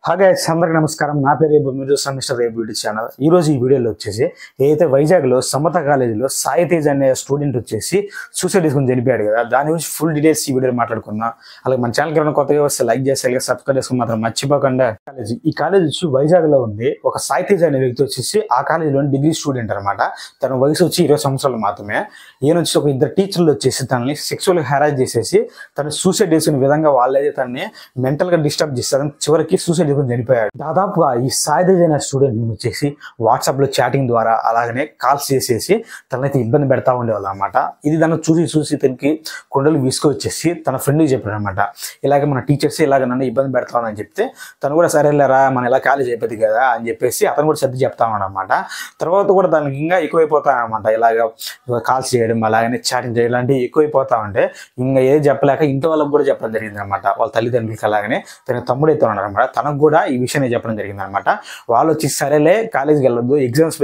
Hi guys, అందరికీ నమస్కారం. నా పేరు రేపు మీరు మిస్టర్ రేపు యూట్యూబ్ ఛానల్. ఈ రోజు ఈ వీడియోలో వచ్చేసి ఏదైతే వైజాగ్లో సమత కాలేజీలో సాయి తేజ్ అనే స్టూడెంట్ వచ్చేసి సూసైడ్ చేసుకుని చనిపోయాడు కదా, దాని గురించి ఫుల్ డీటెయిల్స్ ఈ వీడియోలో మాట్లాడుకున్నాం. అలాగే మన ఛానల్కి ఏమైనా కొత్తగా వస్తే లైక్ చేస్తే సబ్స్క్రైబ్ చేసుకుని మాత్రం మర్చిపోకుండా. ఈ కాలేజ్ వచ్చి వైజాగ్లో ఉంది. ఒక సాయి తేజ్ అనే వ్యక్తి వచ్చేసి ఆ కాలేజీలో డిగ్రీ స్టూడెంట్ అనమాట. తన వయసు వచ్చి 20 సంవత్సరాలు మాత్రమే. ఈయన వచ్చి ఒక ఇద్దరు టీచర్లు వచ్చేసి తనని సెక్సువల్ హెరాస్ చేసేసి తను సూసైడ్ చేసుకునే విధంగా వాళ్ళైతే తనని మెంటల్గా డిస్టర్బ్ చేస్తారని చివరికి సూసైడ్ చనిపోయాడు. దాదాపుగా ఈ సాయి తేజ్ అనే స్టూడెంట్ వచ్చేసి వాట్సాప్ లో చాటింగ్ ద్వారా అలాగనే కాల్స్ చేసేసి తనైతే ఇబ్బంది పెడతా ఉండేవాళ్ళు అనమాట. ఇది తను చూసి తనకి కొండలు విసుకొచ్చేసి తన ఫ్రెండ్కి చెప్పాడు అనమాట. ఇలాగే మన టీచర్స్ ఇలాగ నన్ను ఇబ్బంది పెడతామని చెప్తే తను కూడా సరేలేరా మన ఇలా కాలేజ్ అయిపోతుంది కదా అని చెప్పేసి అతను కూడా సర్ది చెప్తా ఉన్నాడు అనమాట. తర్వాత కూడా దానికి ఇంకా ఎక్కువైపోతాయన్నమాట. ఇలాగ కాల్స్ చేయడం అలాగనే చాటింగ్ చేయడం లాంటివి ఎక్కువైపోతా ఉంటే ఇంకా ఏది చెప్పలేక ఇంటి వాళ్ళకి కూడా చెప్పడం జరిగింది అనమాట. వాళ్ళ తల్లిదండ్రులకి అలాగనే తన తమ్ముడు అయితే ఉన్నాడు అనమాట. తనకు కూడా ఈ విషయాన్ని చెప్పడం జరిగింది అనమాట. వాళ్ళు వచ్చి సరేలే కాలేజీకి వెళ్ళొద్దు, ఎగ్జామ్స్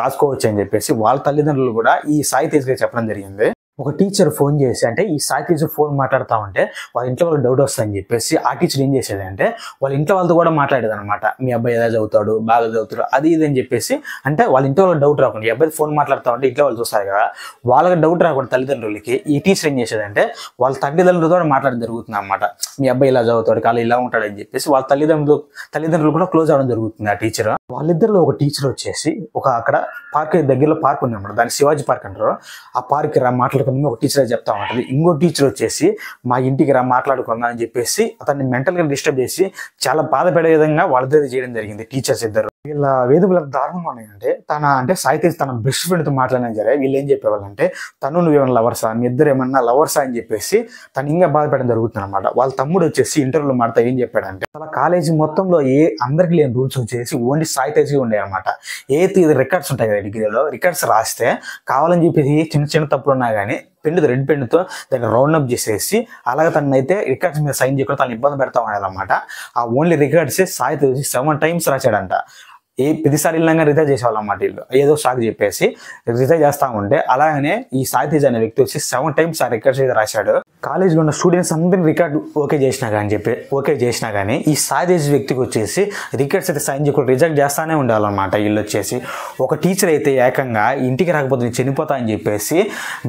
రాసుకోవచ్చు అని చెప్పేసి వాళ్ళ తల్లిదండ్రులు కూడా ఈ సాయి తేజ్ గారికి చెప్పడం జరిగింది. ఒక టీచర్ ఫోన్ చేసి అంటే ఈ సాయి తేజ్ ఫోన్ మాట్లాడుతూ ఉంటే వాళ్ళ ఇంట్లో వాళ్ళకి డౌట్ వస్తుందని చెప్పేసి ఆ టీచర్ ఏం చేసేది అంటే వాళ్ళ ఇంట్లో వాళ్ళతో కూడా మాట్లాడేది అనమాట. మీ అబ్బాయి ఎలా చదువుతాడు, బాగా చదువుతాడు, అది ఇది అని చెప్పేసి. అంటే వాళ్ళ ఇంట్లో వాళ్ళకి డౌట్ రాకుండా ఈ అబ్బాయి ఫోన్ మాట్లాడుతూ ఉంటే ఇంట్లో వాళ్ళు చూస్తారు కదా, వాళ్ళకి డౌట్ రాకుండా తల్లిదండ్రులకి ఈ టీచర్ ఏం చేసేదంటే వాళ్ళ తల్లిదండ్రులతో మాట్లాడడం జరుగుతుంది అనమాట. మీ అబ్బాయి ఇలా చదువుతాడు, కాలేజ్ ఇలా ఉంటాడు అని చెప్పేసి వాళ్ళ తల్లిదండ్రులు కూడా క్లోజ్ అవ్వడం జరుగుతుంది. ఆ టీచర్ వాళ్ళిద్దరిలో ఒక టీచర్ వచ్చేసి అక్కడ పార్క్ దగ్గరలో పార్క్ ఉంది అనమాట, దాన్ని శివాజీ పార్క్ అంటారు. ఆ పార్క్ రా మాట్లాడుకుందాం ఒక టీచర్ చెప్తా ఉంటుంది. ఇంకో టీచర్ వచ్చేసి మా ఇంటికి రా మాట్లాడుకుందాం అని చెప్పేసి అతన్ని మెంటల్గా డిస్టర్బ్ చేసి చాలా బాధపడే విధంగా వాళ్ళతో చేయడం జరిగింది టీచర్స్ ఇద్దరు. వీళ్ళ వేదికలు దారుణంగా ఉన్నాయంటే అంటే సాయి తేజ్ తన బెస్ట్ ఫ్రెండ్తో మాట్లాడినా సరే వీళ్ళు ఏం చెప్పేవాళ్ళంటే నువ్వేమన్నా లవర్సా, మీ ఇద్దరు ఏమన్నా లవర్సా అని చెప్పేసి తను ఇంకా బాధపడడం జరుగుతుంది అనమాట. వాళ్ళ తమ్ముడు వచ్చేసి ఇంటర్వ్యూలో మాట్లాడుతూ ఏం చెప్పాడంటే అలా కాలేజీ మొత్తంలో అందరికి లేని రూల్స్ వచ్చేసి ఓన్లీ సాయి తేజ్ ఉండే అనమాట. ఇది రికార్డ్స్ ఉంటాయి కదా డిగ్రీలో, రికార్డ్స్ రాస్తే కావాలని చెప్పేసి చిన్న తప్పులు ఉన్నా కానీ రెడ్ పెన్నుతో దాన్ని రౌండ్ అప్ చేసేసి అలాగే తనని అయితే రికార్డ్స్ మీద సైన్ చేయకుండా తను ఇబ్బంది పెడతా ఉండేదన్నమాట. ఆ ఓన్లీ రికార్డ్సే సాయి తేజ్ 7 times రాశాడంట. ప్రతిసారి ఇల్లంగా రిజైవ్ చేసేవాళ్ళు అన్నమాట. వీళ్ళు ఏదో షాక్ చెప్పేసి రిజైవ్ చేస్తా ఉంటే అలాగనే ఈ సాయి తేజ్ అనే వ్యక్తి వచ్చి 7 times ఆ రికార్డ్స్ అయితే రాశాడు. కాలేజీలో ఉన్న స్టూడెంట్స్ అందరినీ రికార్డు ఓకే చేసినా కానీ ఈ సాయి తేజ్ వ్యక్తికి వచ్చేసి రికార్డ్స్ అయితే సైన్ చేయకుండా రిజెక్ట్ చేస్తానే ఉండాలన్నమాట. వీళ్ళు వచ్చేసి ఒక టీచర్ అయితే ఏకంగా ఇంటికి రాకపోతే నేను చనిపోతా అని చెప్పేసి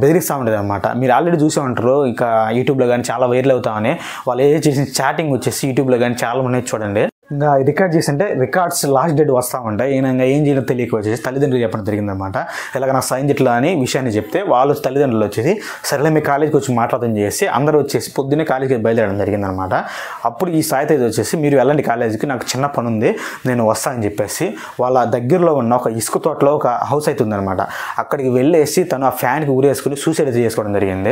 బెదిరిస్తూ ఉండేది అనమాట. మీరు ఆల్రెడీ చూసే ఉంటారు, ఇక యూట్యూబ్లో కానీ చాలా వైరల్ అవుతామని వాళ్ళు ఏదో చేసిన చాటింగ్ వచ్చేసి యూట్యూబ్లో కానీ చాలా ఉన్నాయి చూడండి. ఇంకా రికార్డ్ చేసింటే రికార్డ్స్ లాస్ట్ డేట్ వస్తూ ఉంటాయి. ఈయన ఏం చేయడం తెలియక వచ్చేసి తల్లిదండ్రులు చెప్పడం జరిగిందనమాట. ఇలాగ నా సైన్ చెట్లు అని విషయాన్ని చెప్తే వాళ్ళు తల్లిదండ్రులు వచ్చేసి సరేలే మీ కాలేజీకి వచ్చి మాట్లాడడం చేసి అందరూ వచ్చేసి పొద్దున్నే కాలేజీకి బయలుదేరడం జరిగిందనమాట. అప్పుడు ఈ సాయి తేజ్ వచ్చేసి మీరు వెళ్ళండి కాలేజీకి, నాకు చిన్న పని ఉంది నేను వస్తానని చెప్పేసి వాళ్ళ దగ్గరలో ఉన్న ఒక ఇసుక తోటలో ఒక హౌస్ అయితే ఉందనమాట. అక్కడికి వెళ్ళేసి తను ఆ ఫ్యాన్కి ఊరేసుకుని సూసైడ్ చేసుకోవడం జరిగింది.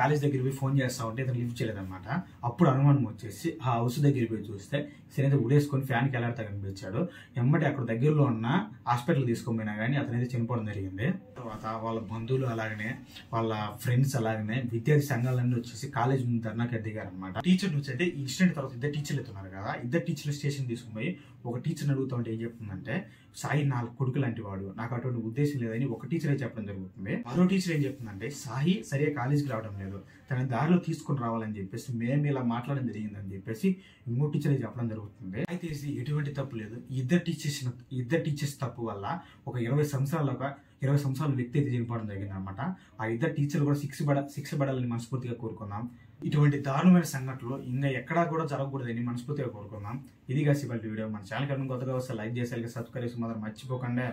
కాలేజ్ దగ్గర పోయి ఫోన్ చేస్తా ఉంటే ఇతను లిఫ్ట్ చేయలేదన్నమాట. అప్పుడు అనుమానం వచ్చేసి ఆ హౌస్ దగ్గర పోయి చూస్తే సరైతే ఉడేసుకొని ఫ్యాన్కి ఎలాడితే కనిపించాడు. ఎమ్మటి అక్కడ దగ్గరలో ఉన్న హాస్పిటల్ తీసుకొని కానీ అతనైతే చనిపోవడం జరిగింది. తర్వాత వాళ్ళ బంధువులు అలాగనే వాళ్ళ ఫ్రెండ్స్ అలాగనే విద్యార్థి సంఘాలన్నీ వచ్చేసి కాలేజ్ ముందు ధర్నాకి దిగారు అనమాట. టీచర్ నుంచి అయితే ఈ ఇన్సిడెంట్ తర్వాత ఇద్దరు టీచర్లు ఎత్తున్నారు కదా, ఇద్దరు టీచర్లు స్టేషన్ తీసుకుని పోయి ఒక టీచర్ని అడుగుతా ఉంటే ఏం చెప్తుందంటే సాయి 4 కొడుకు లాంటి వాడు, నాకు అటువంటి ఉద్దేశం లేదని ఒక టీచర్ అయితే చెప్పడం జరుగుతుంది. మరో టీచర్ ఏం చెప్తుందంటే సాయి సరిగా కాలేజీకి రావడం లేదు, తన దారిలో తీసుకుని రావాలని చెప్పేసి మేము ఇలా మాట్లాడడం జరిగిందని చెప్పేసి ఇంకో టీచర్ అయితే చెప్పడం జరుగుతుంది. అయితే ఎటువంటి తప్పు లేదు, ఇద్దరు టీచర్స్ తప్పు వల్ల ఒక 20 సంవత్సరాల వ్యక్తి అయితే చనిపోవడం జరిగింది అనమాట. ఆ ఇద్దరు టీచర్లు కూడా శిక్ష పడాలని మనస్ఫూర్తిగా కోరుకుందాం. ఇటువంటి దారుణమైన సంఘటనలు ఇంకా ఎక్కడా కూడా జరగకూడదని మనస్ఫూర్తిగా కోరుకుందాం. ఇదిగా ఇవాళ వీడియో. మన ఛానల్ కొత్తగా వస్తే లైక్ చేసి సబ్స్క్రైబ్ చేసి మాత్రం మర్చిపోకుండా.